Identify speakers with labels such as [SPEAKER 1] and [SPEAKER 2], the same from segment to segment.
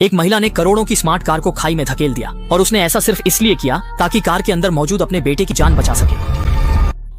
[SPEAKER 1] एक महिला ने करोड़ों की स्मार्ट कार को खाई में धकेल दिया और उसने ऐसा सिर्फ इसलिए किया ताकि कार के अंदर मौजूद अपने बेटे की जान बचा सके।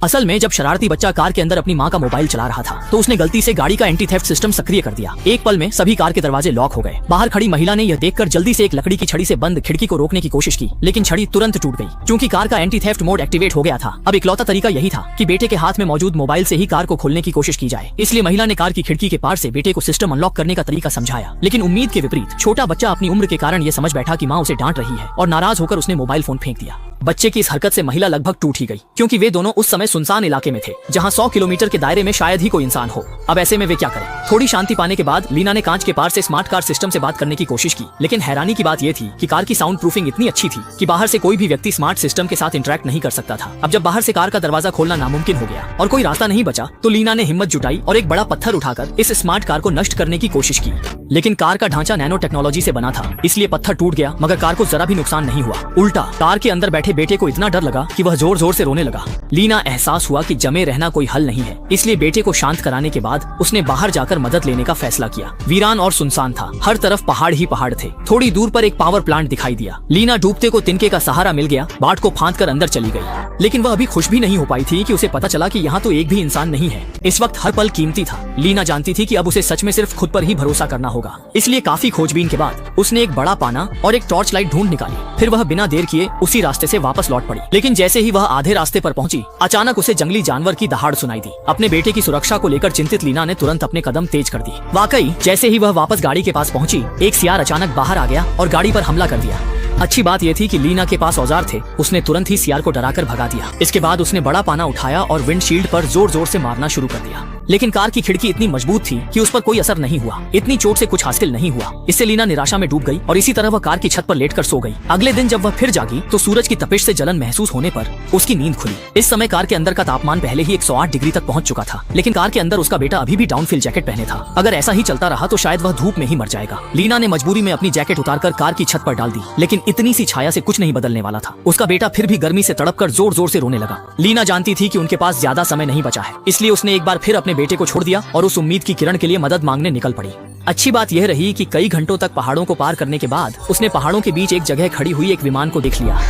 [SPEAKER 1] असल में जब शरारती बच्चा कार के अंदर अपनी मां का मोबाइल चला रहा था तो उसने गलती से गाड़ी का एंटी थेफ्ट सिस्टम सक्रिय कर दिया। एक पल में सभी कार के दरवाजे लॉक हो गए। बाहर खड़ी महिला ने यह देखकर जल्दी से एक लकड़ी की छड़ी से बंद खिड़की को रोकने की कोशिश की, लेकिन छड़ी तुरंत टूट गई। क्योंकि कार का एंटी थेफ्ट मोड एक्टिवेट हो गया था, अब इकलौता तरीका यही था कि बेटे के हाथ में मौजूद मोबाइल से ही कार को खोलने की कोशिश की जाए। इसलिए महिला ने कार की खिड़की के पार से बेटे को सिस्टम अनलॉक करने का तरीका समझाया, लेकिन उम्मीद के विपरीत छोटा बच्चा अपनी उम्र के कारण ये समझ बैठा कि माँ उसे डांट रही है और नाराज होकर उसने मोबाइल फोन फेंक दिया। बच्चे की इस हरकत से महिला लगभग टूट ही गई, क्योंकि वे दोनों उस समय सुनसान इलाके में थे जहां 100 किलोमीटर के दायरे में शायद ही कोई इंसान हो। अब ऐसे में वे क्या करें? थोड़ी शांति पाने के बाद लीना ने कांच के पार से स्मार्ट कार सिस्टम से बात करने की कोशिश की, लेकिन हैरानी की बात यह थी कि कार की साउंड प्रूफिंग इतनी अच्छी थी कि बाहर से कोई भी व्यक्ति स्मार्ट सिस्टम के साथ इंटरेक्ट नहीं कर सकता था। अब जब बाहर से कार का दरवाजा खोलना नामुमकिन हो गया और कोई रास्ता नहीं बचा तो लीना ने हिम्मत जुटाई और एक बड़ा पत्थर उठाकर इस स्मार्ट कार को नष्ट करने की कोशिश की। लेकिन कार का ढांचा नैनो टेक्नोलॉजी से बना था, इसलिए पत्थर टूट गया मगर कार को जरा भी नुकसान नहीं हुआ। उल्टा कार के अंदर बैठे बेटे को इतना डर लगा कि वह जोर जोर से रोने लगा। लीना एहसास हुआ कि जमे रहना कोई हल नहीं है, इसलिए बेटे को शांत कराने के बाद उसने बाहर जाकर मदद लेने का फैसला किया। वीरान और सुनसान था, हर तरफ पहाड़ ही पहाड़ थे। थोड़ी दूर पर एक पावर प्लांट दिखाई दिया। लीना डूबते को तिनके का सहारा मिल गया, बाट को फांद कर अंदर चली गई। लेकिन वह अभी खुश भी नहीं हो पाई थी कि उसे पता चला कि यहाँ तो एक भी इंसान नहीं है। इस वक्त हर पल कीमती था। लीना जानती थी कि अब उसे सच में सिर्फ खुद पर ही भरोसा करना होगा, इसलिए काफी खोजबीन के बाद उसने एक बड़ा पाना और एक टॉर्च लाइट ढूंढ निकाली। फिर वह बिना देर किए उसी रास्ते से वापस लौट पड़ी। लेकिन जैसे ही वह आधे रास्ते पर पहुंची, अचानक उसे जंगली जानवर की दहाड़ सुनाई दी। अपने बेटे की सुरक्षा को लेकर चिंतित लीना ने तुरंत अपने कदम तेज कर दी। वाकई जैसे ही वह वापस गाड़ी के पास पहुंची, एक सियार अचानक बाहर आ गया और गाड़ी पर हमला कर दिया। अच्छी बात यह थी कि लीना के पास औजार थे, उसने तुरंत ही सियार को डराकर भगा दिया। इसके बाद उसने बड़ा पाना उठाया और विंडशील्ड पर जोर जोर से मारना शुरू कर दिया। लेकिन कार की खिड़की इतनी मजबूत थी कि उस पर कोई असर नहीं हुआ। इतनी चोट से कुछ हासिल नहीं हुआ। इससे लीना निराशा में डूब गई और इसी तरह वह कार की छत पर लेटकर सो गई। अगले दिन जब वह फिर जागी तो सूरज की तपिश से जलन महसूस होने पर उसकी नींद खुली। इस समय कार के अंदर का तापमान पहले ही 108 डिग्री तक पहुंच चुका था, लेकिन कार के अंदर उसका बेटा अभी भी डाउनफिल जैकेट पहने था। अगर ऐसा ही चलता रहा तो शायद वह धूप में ही मर जाएगा। लीना ने मजबूरी में अपनी जैकेट उतारकर कार की छत पर डाल दी, लेकिन इतनी सी छाया से कुछ नहीं बदलने वाला था। उसका बेटा फिर भी गर्मी से तड़पकर जोर जोर से रोने लगा। लीना जानती थी कि उनके पास ज्यादा समय नहीं बचा है, इसलिए उसने एक बार फिर अपने बेटे को छोड़ दिया और उस उम्मीद की किरण के लिए मदद मांगने निकल पड़ी। अच्छी बात यह रही कि कई घंटों तक पहाड़ों को पार करने के बाद उसने पहाड़ों के बीच एक जगह खड़ी हुई एक विमान को देख लिया।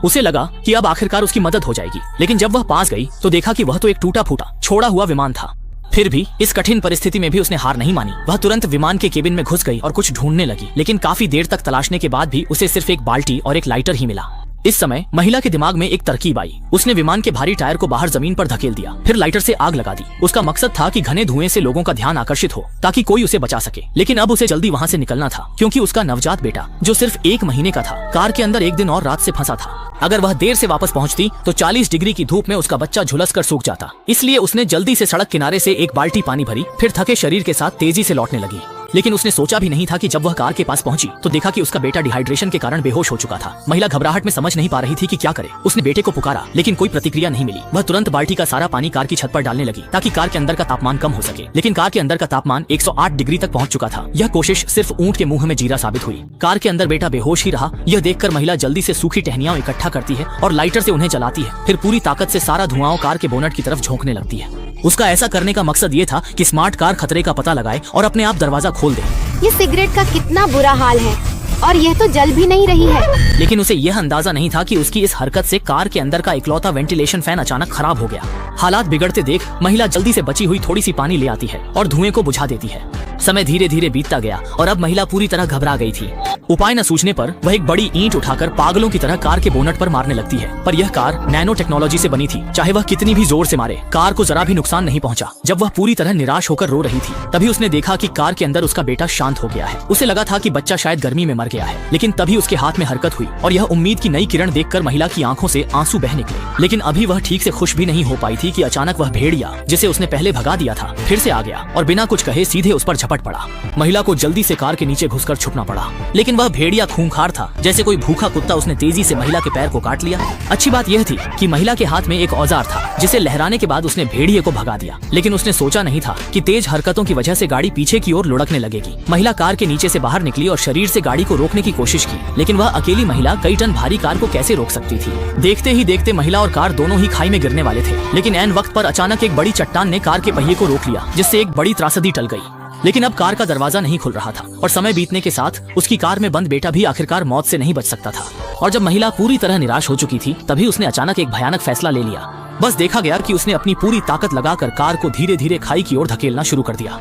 [SPEAKER 1] उसे लगा कि अब आखिरकार उसकी मदद हो जाएगी, लेकिन जब वह पास गई तो देखा कि वह तो एक टूटा फूटा छोड़ा हुआ विमान था। फिर भी इस कठिन परिस्थिति में भी उसने हार नहीं मानी। वह तुरंत विमान के केबिन में घुस गई और कुछ ढूंढने लगी, लेकिन काफी देर तक तलाशने के बाद भी उसे सिर्फ एक बाल्टी और एक लाइटर ही मिला। इस समय महिला के दिमाग में एक तरकीब आई। उसने विमान के भारी टायर को बाहर जमीन पर धकेल दिया, फिर लाइटर से आग लगा दी। उसका मकसद था कि घने धुएं से लोगों का ध्यान आकर्षित हो ताकि कोई उसे बचा सके। लेकिन अब उसे जल्दी वहां से निकलना था, क्योंकि उसका नवजात बेटा जो सिर्फ 1 महीने का था कार के अंदर एक दिन और रात से फंसा था। अगर वह देर से वापस पहुंचती तो 40 डिग्री की धूप में उसका बच्चा झुलस कर सूख जाता। इसलिए उसने जल्दी से सड़क किनारे से एक बाल्टी पानी भरी, फिर थके शरीर के साथ तेजी से लौटने लगी। लेकिन उसने सोचा भी नहीं था कि जब वह कार के पास पहुंची तो देखा कि उसका बेटा डिहाइड्रेशन के कारण बेहोश हो चुका था। महिला घबराहट में समझ नहीं पा रही थी कि क्या करे। उसने बेटे को पुकारा, लेकिन कोई प्रतिक्रिया नहीं मिली। वह तुरंत बाल्टी का सारा पानी कार की छत पर डालने लगी ताकि कार के अंदर का तापमान कम हो सके, लेकिन कार के अंदर का तापमान 108 डिग्री तक पहुंच चुका था। यह कोशिश सिर्फ ऊंट के मुंह में जीरा साबित हुई। कार के अंदर बेटा बेहोश ही रहा। यह देखकर महिला जल्दी से सूखी टहनियां इकट्ठा करती है और लाइटर से उन्हें जलाती है। फिर पूरी ताकत से सारा धुआं कार के बोनट की तरफ झोंकने लगती है। उसका ऐसा करने का मकसद ये था कि स्मार्ट कार खतरे का पता लगाए और अपने आप दरवाजा खोल दे।
[SPEAKER 2] ये सिगरेट का कितना बुरा हाल है और यह तो जल भी नहीं रही है।
[SPEAKER 1] लेकिन उसे यह अंदाजा नहीं था कि उसकी इस हरकत से कार के अंदर का इकलौता वेंटिलेशन फैन अचानक खराब हो गया। हालात बिगड़ते देख महिला जल्दी से बची हुई थोड़ी सी पानी ले आती है और धुएं को बुझा देती है। समय धीरे धीरे बीतता गया और अब महिला पूरी तरह घबरा गई थी। उपाय न सूझने पर वह एक बड़ी ईंट उठाकर पागलों की तरह कार के बोनट पर मारने लगती है। पर यह कार नैनो टेक्नोलॉजी से बनी थी, चाहे वह कितनी भी जोर से मारे कार को जरा भी नुकसान नहीं पहुंचा। जब वह पूरी तरह निराश होकर रो रही थी तभी उसने देखा कि कार के अंदर उसका बेटा शांत हो गया है। उसे लगा था कि बच्चा शायद गर्मी में मर गया है, लेकिन तभी उसके हाथ में हरकत हुई और यह उम्मीद की नई किरण देखकर महिला की आंखों से आंसू बह निकले। लेकिन अभी वह ठीक से खुश भी नहीं हो पाई थी कि अचानक वह भेड़िया जिसे उसने पहले भगा दिया था फिर से आ गया और बिना कुछ कहे सीधे उस पर झपट पड़ा। महिला को जल्दी से कार के नीचे घुसकर छुपना पड़ा, लेकिन वह भेड़िया खूंखार था। जैसे कोई भूखा कुत्ता उसने तेजी से महिला के पैर को काट लिया। अच्छी बात यह थी कि महिला के हाथ में एक औजार था जिसे लहराने के बाद उसने भेड़िए को भगा दिया। लेकिन उसने सोचा नहीं था कि तेज हरकतों की वजह से गाड़ी पीछे की ओर लुढ़कने लगेगी। महिला कार के नीचे से बाहर निकली और शरीर से गाड़ी को रोकने की कोशिश की, लेकिन वह अकेली महिला कई टन भारी कार को कैसे रोक सकती थी। देखते ही देखते महिला और कार दोनों ही खाई में गिरने वाले थे, लेकिन ऐन वक्त पर अचानक एक बड़ी चट्टान ने कार के पहिए को रोक लिया, जिससे एक बड़ी त्रासदी टल गई। लेकिन अब कार का दरवाजा नहीं खुल रहा था और समय बीतने के साथ उसकी कार में बंद बेटा भी आखिरकार मौत से नहीं बच सकता था। और जब महिला पूरी तरह निराश हो चुकी थी तभी उसने अचानक एक भयानक फैसला ले लिया। बस देखा गया कि उसने अपनी पूरी ताकत लगाकर कार को धीरे धीरे खाई की ओर धकेलना शुरू कर दिया।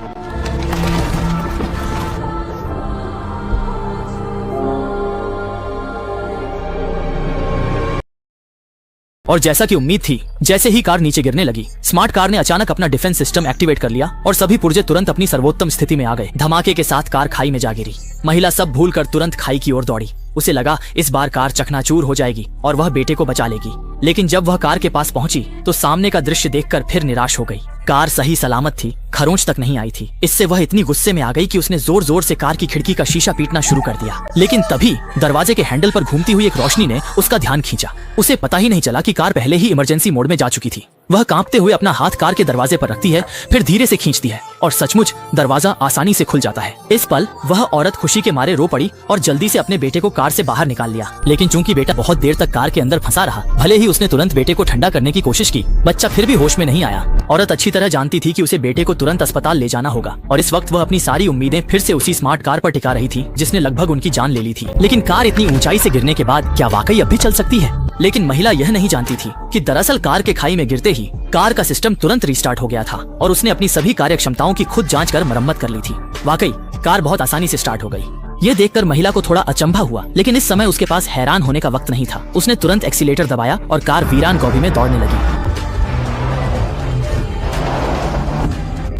[SPEAKER 1] और जैसा कि उम्मीद थी, जैसे ही कार नीचे गिरने लगी, स्मार्ट कार ने अचानक अपना डिफेंस सिस्टम एक्टिवेट कर लिया और सभी पुर्जे तुरंत अपनी सर्वोत्तम स्थिति में आ गए। धमाके के साथ कार खाई में जा गिरी। महिला सब भूलकर तुरंत खाई की ओर दौड़ी। उसे लगा इस बार कार चकनाचूर हो जाएगी और वह बेटे को बचा लेगी। लेकिन जब वह कार के पास पहुंची तो सामने का दृश्य देखकर फिर निराश हो गई। कार सही सलामत थी, खरोंच तक नहीं आई थी। इससे वह इतनी गुस्से में आ गई कि उसने जोर जोर से कार की खिड़की का शीशा पीटना शुरू कर दिया। लेकिन तभी दरवाजे के हैंडल पर घूमती हुई एक रोशनी ने उसका ध्यान खींचा। उसे पता ही नहीं चला कि कार पहले ही इमरजेंसी मोड में जा चुकी थी। वह कांपते हुए अपना हाथ कार के दरवाजे पर रखती है, फिर धीरे से खींचती है और सचमुच दरवाजा आसानी से खुल जाता है। इस पल वह औरत खुशी के मारे रो पड़ी और जल्दी से अपने बेटे को कार से बाहर निकाल लिया। लेकिन चूंकि बेटा बहुत देर तक कार के अंदर फंसा रहा, भले ही उसने तुरंत बेटे को ठंडा करने की कोशिश की, बच्चा फिर भी होश में नहीं आया। औरत अच्छी तरह जानती थी कि उसे बेटे को तुरंत अस्पताल ले जाना होगा और इस वक्त वह अपनी सारी उम्मीदें फिर से उसी स्मार्ट कार पर टिका रही थी जिसने लगभग उनकी जान ले ली थी। लेकिन कार इतनी ऊंचाई से गिरने के बाद क्या वाकई अब भी चल सकती है? लेकिन महिला यह नहीं जानती थी कि दरअसल कार के खाई में गिरते ही कार का सिस्टम तुरंत रिस्टार्ट हो गया था और उसने अपनी सभी कार्य क्षमताओं की खुद जांच कर मरम्मत कर ली थी। वाकई कार बहुत आसानी से स्टार्ट हो गई। यह देखकर महिला को थोड़ा अचंभा हुआ, लेकिन इस समय उसके पास हैरान होने का वक्त नहीं था। उसने तुरंत एक्सीलेटर दबाया और कार वीरान गोभी में दौड़ने लगी।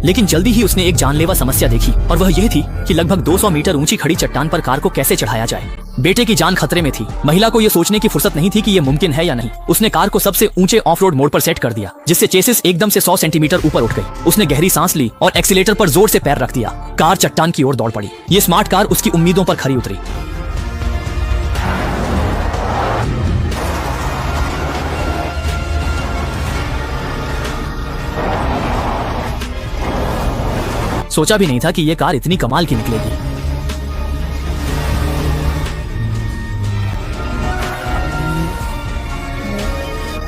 [SPEAKER 1] लेकिन जल्दी ही उसने एक जानलेवा समस्या देखी और वह यह थी कि लगभग 200 मीटर ऊंची खड़ी चट्टान पर कार को कैसे चढ़ाया जाए। बेटे की जान खतरे में थी। महिला को यह सोचने की फुर्सत नहीं थी कि यह मुमकिन है या नहीं। उसने कार को सबसे ऊंचे ऑफ रोड मोड पर सेट कर दिया, जिससे चेसिस एकदम से 100 सेंटीमीटर ऊपर उठ गई। उसने गहरी सांस ली और एक्सीलेटर पर जोर से पैर रख दिया। कार चट्टान की ओर दौड़ पड़ी। ये स्मार्ट कार उसकी उम्मीदों पर खरी उतरी। सोचा भी नहीं था कि यह कार इतनी कमाल की निकलेगी।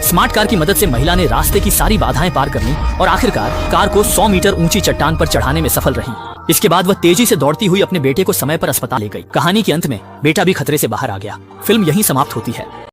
[SPEAKER 1] स्मार्ट कार की मदद से महिला ने रास्ते की सारी बाधाएं पार कर ली और आखिरकार कार को 100 मीटर ऊंची चट्टान पर चढ़ाने में सफल रही। इसके बाद वह तेजी से दौड़ती हुई अपने बेटे को समय पर अस्पताल ले गई। कहानी के अंत में बेटा भी खतरे से बाहर आ गया। फिल्म यहीं समाप्त होती है।